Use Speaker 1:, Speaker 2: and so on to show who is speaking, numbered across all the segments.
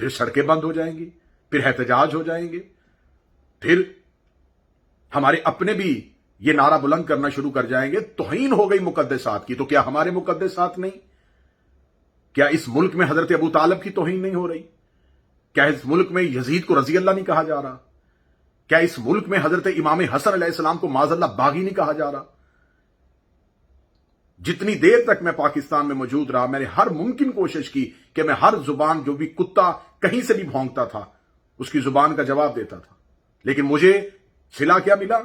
Speaker 1: پھر سڑکیں بند ہو جائیں گی، پھر احتجاج ہو جائیں گے، پھر ہمارے اپنے بھی یہ نعرہ بلند کرنا شروع کر جائیں گے توہین ہو گئی مقدسات کی۔ تو کیا ہمارے مقدسات نہیں؟ کیا اس ملک میں حضرت ابو طالب کی توہین نہیں ہو رہی؟ کیا اس ملک میں یزید کو رضی اللہ نہیں کہا جا رہا؟ کیا اس ملک میں حضرت امام حسن علیہ السلام کو معاذ اللہ باغی نہیں کہا جا رہا؟ جتنی دیر تک میں پاکستان میں موجود رہا، میں نے ہر ممکن کوشش کی کہ میں ہر زبان، جو بھی کتا کہیں سے بھی بھونکتا تھا، اس کی زبان کا جواب دیتا تھا، لیکن مجھے صلہ کیا ملا؟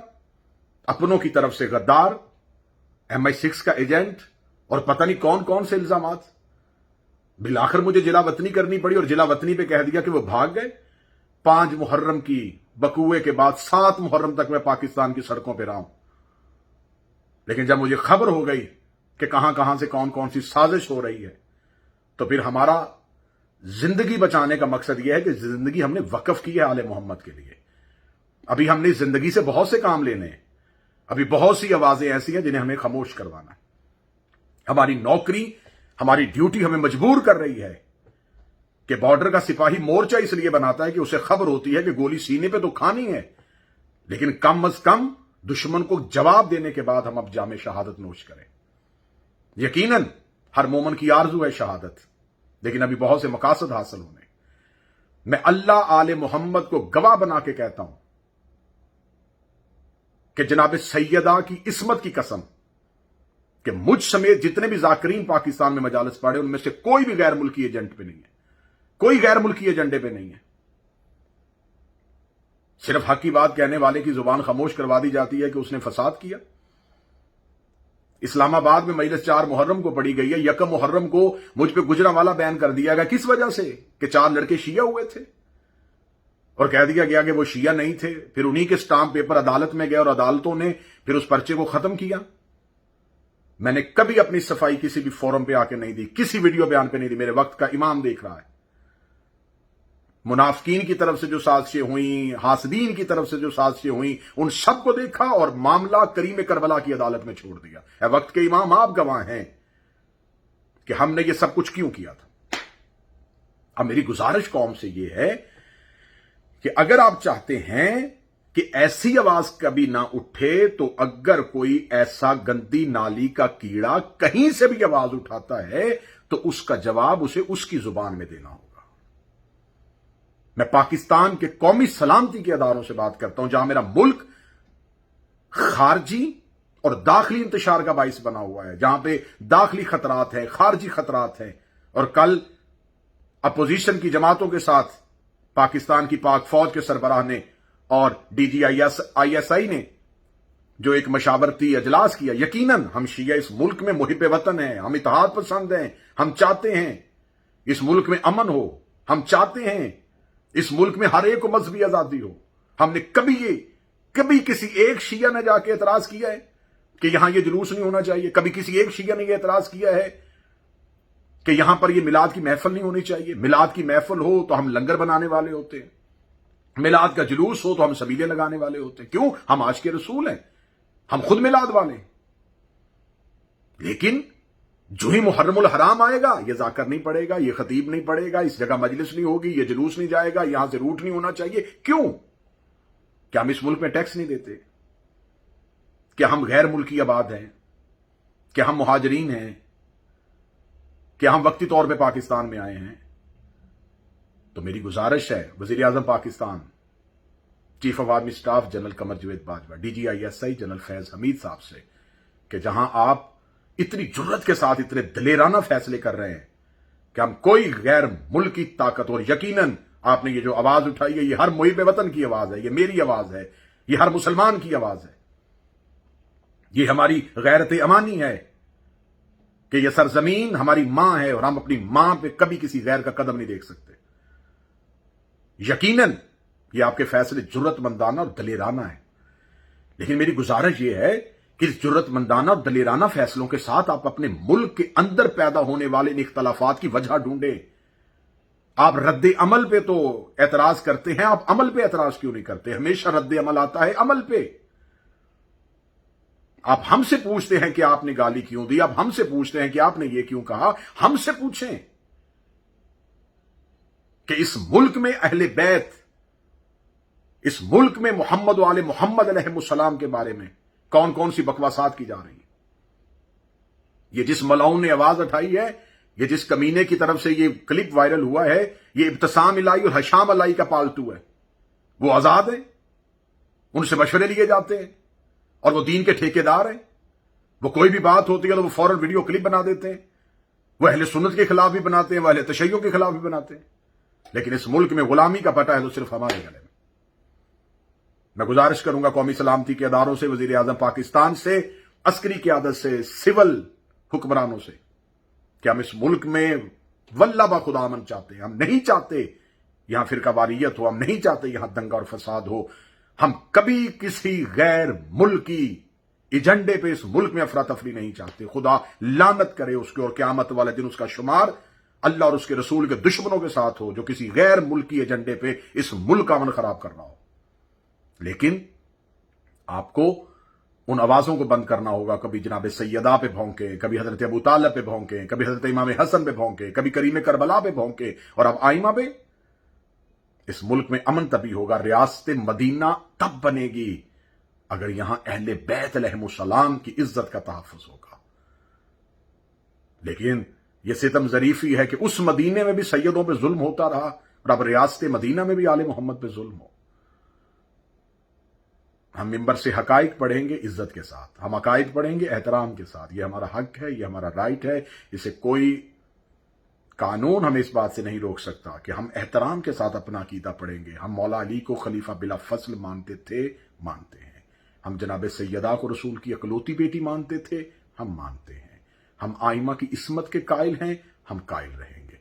Speaker 1: اپنوں کی طرف سے غدار، MI6 کا ایجنٹ اور پتہ نہیں کون کون سے الزامات۔ بالآخر مجھے جلا وطنی کرنی پڑی، اور جلا وطنی پہ کہہ دیا کہ وہ بھاگ گئے۔ 5 محرم کی بقوے کے بعد 7 محرم تک میں پاکستان کی سڑکوں پہ رہا ہوں، لیکن جب مجھے خبر ہو گئی کہ کہاں کہاں سے کون کون سی سازش ہو رہی ہے، تو پھر ہمارا زندگی بچانے کا مقصد یہ ہے کہ زندگی ہم نے وقف کی ہے آل محمد کے لیے۔ ابھی ہم نے زندگی سے بہت سے کام لینے ہیں، ابھی بہت سی آوازیں ایسی ہیں جنہیں ہمیں خاموش کروانا ہے۔ ہماری نوکری، ہماری ڈیوٹی ہمیں مجبور کر رہی ہے کہ بارڈر کا سپاہی مورچہ اس لیے بناتا ہے کہ اسے خبر ہوتی ہے کہ گولی سینے پہ تو کھانی ہے، لیکن کم از کم دشمن کو جواب دینے کے بعد ہم اب جام شہادت نوش کریں۔ یقیناً ہر مومن کی آرزو ہے شہادت، لیکن ابھی بہت سے مقاصد حاصل ہونے۔ میں اللہ آل محمد کو گواہ بنا کے کہتا ہوں کہ جناب سیدہ کی عصمت کی قسم کہ مجھ سمیت جتنے بھی ذاکرین پاکستان میں مجالس پڑھے، ان میں سے کوئی بھی غیر ملکی ایجنٹ پہ نہیں ہے، کوئی غیر ملکی ایجنڈے پہ نہیں ہے۔ صرف حق کی بات کہنے والے کی زبان خاموش کروا دی جاتی ہے کہ اس نے فساد کیا۔ اسلام آباد میں مجلس 4 محرم کو پڑھی گئی ہے، 1 محرم کو مجھ پہ گجرانوالہ بیان کر دیا گیا، کس وجہ سے؟ کہ 4 لڑکے شیعہ ہوئے تھے، اور کہہ دیا گیا کہ وہ شیعہ نہیں تھے۔ پھر انہی کے سٹامپ پیپر عدالت میں گئے اور عدالتوں نے پھر اس پرچے کو ختم کیا۔ میں نے کبھی اپنی صفائی کسی بھی فورم پہ آ کے نہیں دی، کسی ویڈیو بیان پہ نہیں دی، میرے وقت کا امام دیکھ رہا ہے۔ منافقین کی طرف سے جو سازشیں ہوئیں، حاسدین کی طرف سے جو سازشیں ہوئیں، ان سب کو دیکھا اور معاملہ کریم کربلا کی عدالت میں چھوڑ دیا۔ اے وقت کے امام، آپ گواہ ہیں کہ ہم نے یہ سب کچھ کیوں کیا تھا۔ اب میری گزارش قوم سے یہ ہے کہ اگر آپ چاہتے ہیں کہ ایسی آواز کبھی نہ اٹھے، تو اگر کوئی ایسا گندی نالی کا کیڑا کہیں سے بھی آواز اٹھاتا ہے تو اس کا جواب اسے اس کی زبان میں دینا ہوگا۔ میں پاکستان کے قومی سلامتی کے اداروں سے بات کرتا ہوں، جہاں میرا ملک خارجی اور داخلی انتشار کا باعث بنا ہوا ہے، جہاں پہ داخلی خطرات ہیں، خارجی خطرات ہیں۔ اور کل اپوزیشن کی جماعتوں کے ساتھ پاکستان کی پاک فوج کے سربراہ نے اور DGI نے جو ایک مشاورتی اجلاس کیا، یقیناً ہم شیعہ اس ملک میں محب وطن ہیں، ہم اتحاد پسند ہیں، ہم چاہتے ہیں اس ملک میں امن ہو، ہم چاہتے ہیں اس ملک میں ہر ایک کو مذہبی آزادی ہو۔ ہم نے کبھی کسی ایک شیعہ نے جا کے اعتراض کیا ہے کہ یہاں یہ جلوس نہیں ہونا چاہیے؟ کبھی کسی ایک شیعہ نے یہ اعتراض کیا ہے کہ یہاں پر یہ میلاد کی محفل نہیں ہونی چاہیے؟ میلاد کی محفل ہو تو ہم لنگر بنانے والے ہوتے ہیں، میلاد کا جلوس ہو تو ہم سبیلے لگانے والے ہوتے ہیں۔ کیوں؟ ہم آج کے رسول ہیں، ہم خود میلاد والے ہیں۔ لیکن جو ہی محرم الحرام آئے گا، یہ ذاکر نہیں پڑے گا، یہ خطیب نہیں پڑے گا، اس جگہ مجلس نہیں ہوگی، یہ جلوس نہیں جائے گا، یہاں سے روٹ نہیں ہونا چاہیے۔ کیوں؟ کیا ہم اس ملک میں ٹیکس نہیں دیتے؟ کیا ہم غیر ملکی آباد ہیں؟ کیا ہم مہاجرین ہیں؟ کیا ہم وقتی طور پہ پاکستان میں آئے ہیں؟ تو میری گزارش ہے وزیر اعظم Pakistan, chief of army staff general Qamar Javed Bajwa, DGI general Faiz Hameed صاحب سے کہ جہاں آپ اتنی جرت کے ساتھ اتنے دلیرانہ فیصلے کر رہے ہیں کہ ہم کوئی غیر ملکی طاقت، اور یقیناً آپ نے یہ جو آواز اٹھائی ہے، یہ ہر محب وطن کی آواز ہے، یہ میری آواز ہے، یہ ہر مسلمان کی آواز ہے، یہ ہماری غیرت امانی ہے کہ یہ سرزمین ہماری ماں ہے اور ہم اپنی ماں پہ کبھی کسی غیر کا قدم نہیں دیکھ سکتے۔ یقیناً یہ آپ کے فیصلے جرت مندانہ اور دلیرانہ ہیں، لیکن میری گزارش یہ ہے کہ اس جرت مندانہ اور دلیرانہ فیصلوں کے ساتھ آپ اپنے ملک کے اندر پیدا ہونے والے ان اختلافات کی وجہ ڈھونڈیں۔ آپ رد عمل پہ تو اعتراض کرتے ہیں، آپ عمل پہ اعتراض کیوں نہیں کرتے؟ ہمیشہ رد عمل آتا ہے عمل پہ۔ آپ ہم سے پوچھتے ہیں کہ آپ نے گالی کیوں دی، آپ ہم سے پوچھتے ہیں کہ آپ نے یہ کیوں کہا، ہم سے پوچھیں۔ کہ اس ملک میں اہل بیت، اس ملک میں محمد و آل محمد علیہ السلام کے بارے میں کون کون سی بکواسات کی جا رہی ہیں. یہ جس ملعون نے آواز اٹھائی ہے، یہ جس کمینے کی طرف سے یہ کلپ وائرل ہوا ہے، یہ ابتسام الہی اور حشام الہی کا پالتو ہے. وہ آزاد ہیں، ان سے مشورے لیے جاتے ہیں، اور وہ دین کے ٹھیکیدار ہیں. وہ کوئی بھی بات ہوتی ہے تو وہ فوراً ویڈیو کلپ بنا دیتے ہیں. وہ اہل سنت کے خلاف بھی بناتے ہیں، وہ اہل تشیع کے خلاف بھی بناتے ہیں. لیکن اس ملک میں غلامی کا پٹا ہے تو صرف ہمارے گلے میں. میں گزارش کروں گا قومی سلامتی کے اداروں سے، وزیر اعظم پاکستان سے، عسکری قیادت سے، سول حکمرانوں سے، کہ ہم اس ملک میں واللہ با خدا امن چاہتے ہیں. ہم نہیں چاہتے یہاں فرقہ واریت ہو، ہم نہیں چاہتے یہاں دنگا اور فساد ہو. ہم کبھی کسی غیر ملکی ایجنڈے پہ اس ملک میں افراتفری نہیں چاہتے. خدا لعنت کرے اس کے، اور قیامت والے دن اس کا شمار اللہ اور اس کے رسول کے دشمنوں کے ساتھ ہو جو کسی غیر ملکی ایجنڈے پہ اس ملک کا امن خراب کر رہا ہو. لیکن آپ کو ان آوازوں کو بند کرنا ہوگا. کبھی جناب سیدہ پہ بھونکے، کبھی حضرت ابو طالب پہ بھونکے، کبھی حضرت امام حسن پہ بھونکے، کبھی کریم کربلا پہ بھونکے، اور اب آئمہ پہ. اس ملک میں امن تبھی ہوگا، ریاست مدینہ تب بنے گی اگر یہاں اہل بیت علیہ السلام کی عزت کا تحفظ ہوگا. لیکن یہ ستم ظریفی ہے کہ اس مدینے میں بھی سیدوں پہ ظلم ہوتا رہا، اور اب ریاست مدینہ میں بھی آل محمد پہ ظلم ہو. ہم ممبر سے حقائق پڑھیں گے عزت کے ساتھ، ہم عقائد پڑھیں گے احترام کے ساتھ. یہ ہمارا حق ہے، یہ ہمارا رائٹ ہے. اسے کوئی قانون ہمیں اس بات سے نہیں روک سکتا کہ ہم احترام کے ساتھ اپنا عقیدہ پڑھیں گے. ہم مولا علی کو خلیفہ بلا فصل مانتے تھے، مانتے ہیں. ہم جناب سیدہ کو رسول کی اکلوتی بیٹی مانتے تھے، ہم مانتے ہیں. ہم آئمہ کی عصمت کے قائل ہیں، ہم قائل رہیں گے.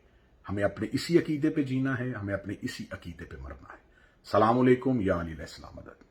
Speaker 1: ہمیں اپنے اسی عقیدے پہ جینا ہے، ہمیں اپنے اسی عقیدے پہ مرنا ہے. السلام علیکم، یا علی علیہ السلام مدد.